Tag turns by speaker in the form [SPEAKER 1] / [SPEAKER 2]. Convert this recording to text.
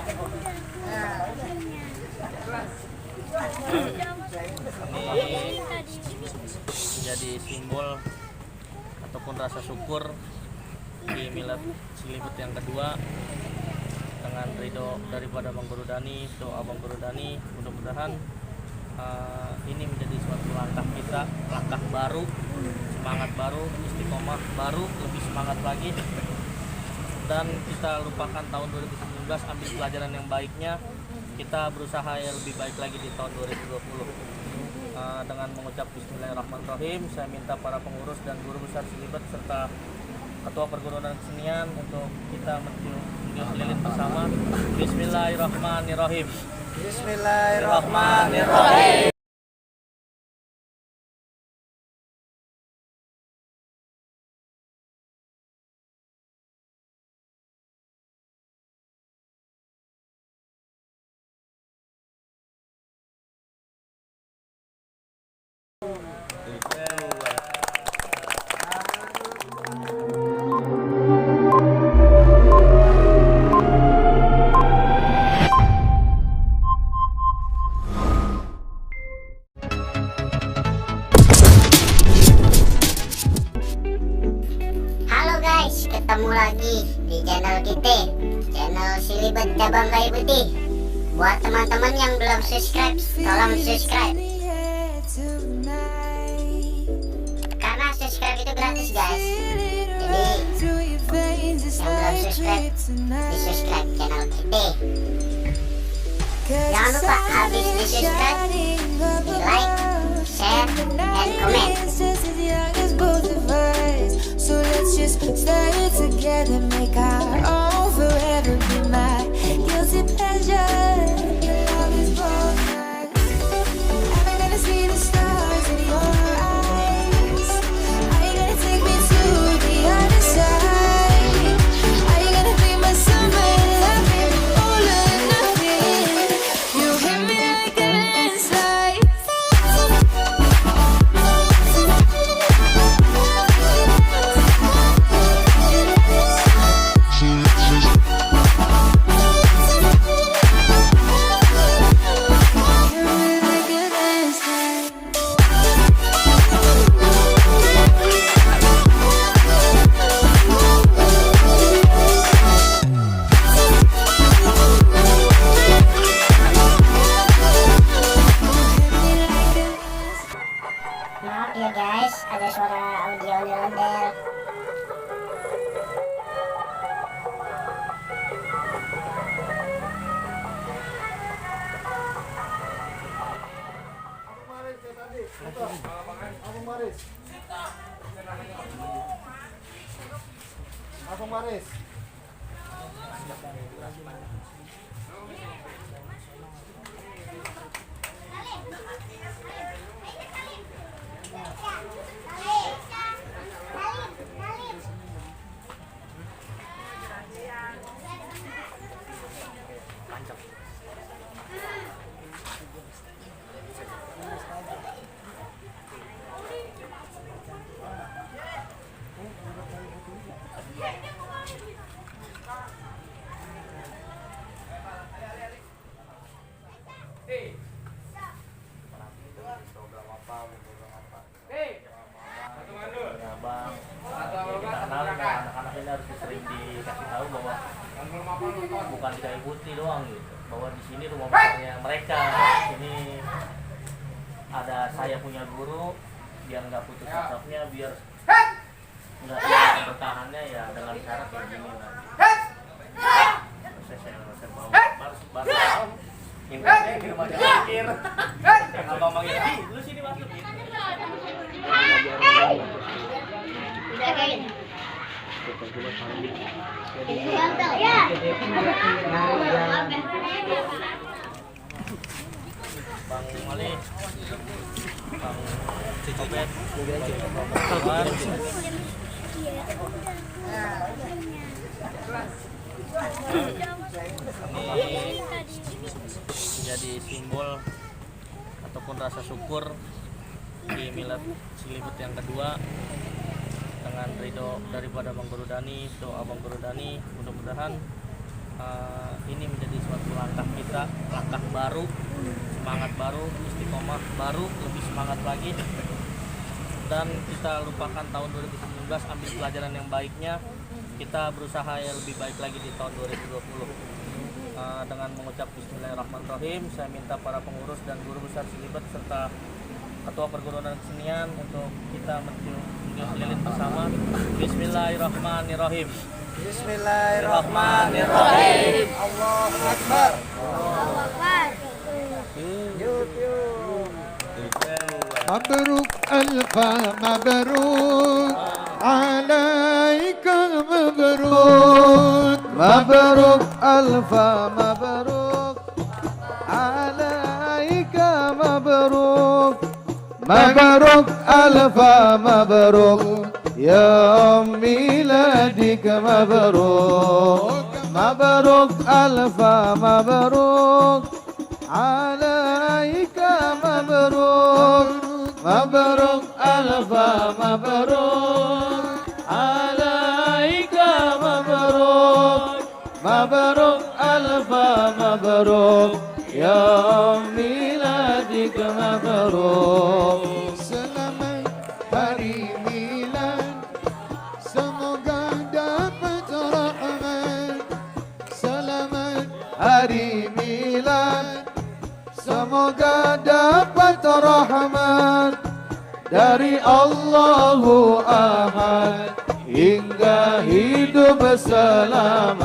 [SPEAKER 1] Ini menjadi simbol ataupun rasa syukur di milad Cilibet yang kedua dengan ridho daripada Bang Guru Dani, doa Bang Guru Dani. Mudah-mudahan ini menjadi suatu langkah kita, langkah baru, semangat baru, istiqomah baru, lebih semangat lagi, dan kita lupakan tahun 2019, ambil pelajaran yang baiknya, kita berusaha yang lebih baik lagi di tahun 2020. Dengan mengucap Bismillahirrahmanirrahim, saya minta para pengurus dan guru besar Cilibet serta Ketua Perguruan dan Kesenian untuk kita meniup lilin bersama. Bismillahirrahmanirrahim.
[SPEAKER 2] Bismillahirrahmanirrahim.
[SPEAKER 3] Ketemu lagi di channel kita, channel Cilibet Cabang Kayu Putih. Buat teman-teman yang belum subscribe, tolong subscribe, karena subscribe itu gratis guys. Jadi yang belum subscribe, di subscribe channel kita. Jangan lupa habis di subscribe, di like, share, dan komen.
[SPEAKER 4] So let's just stay together, make our own forever, be my guilty pleasure. Your love is both nights. I'm gonna see the stars in your eyes. Are you gonna take me to the other side? Are you gonna be my summer loving, all or nothing? You hit me like a landslide.
[SPEAKER 3] Maaf ya guys, ada suara audio ondel-ondel.
[SPEAKER 2] Abang Maris.
[SPEAKER 1] Anak-anak ini harus sering dikasih tahu bahwa bukan Kayu Putih doang gitu, bahwa di sini rumah besarnya mereka. Ini ada saya punya guru, biar nggak putus asapnya, biar nggak bertahannya ya dengan cara kayak gini lah. Saya mau baru ingatnya kirim aja mikir yang abang manggil lu sini masuk gitu. Bang Mali, Bang Cicopet, Bang ini menjadi simbol ataupun rasa syukur di milad Cilibet yang kedua dengan ridho daripada Bang Guru Dani, doa Bang Guru Dani. Mudah-mudahan ini menjadi suatu kita langkah baru, semangat baru, istiqomah baru, lebih semangat lagi. Dan kita lupakan tahun 2019, ambil pelajaran yang baiknya. Kita berusaha yang lebih baik lagi di tahun 2020. Dengan mengucap Bismillahirrahmanirrahim, saya minta para pengurus dan guru besar Silibet serta ketua perguruan dan kesenian untuk kita menunjuk lilin bersama. Bismillahirrahmanirrahim.
[SPEAKER 2] Bismillahirrahmanirrahim. Allahu Akbar.
[SPEAKER 5] مبروك ألف مبروك عليك مبروك مبروك ألف مبروك عليك مبروك مبروك ألف مبروك يا ميلادك مبروك مبروك ألف مبروك عليك مبروك مبروك ألف مبروك عليك مبروك مبروك ألف مبروك يا ميلادك مبروك selamat hari milad semoga dapat rahmat selamat hari milad semoga dapat rahmat dari Allahu Ahad hingga hidup selamat.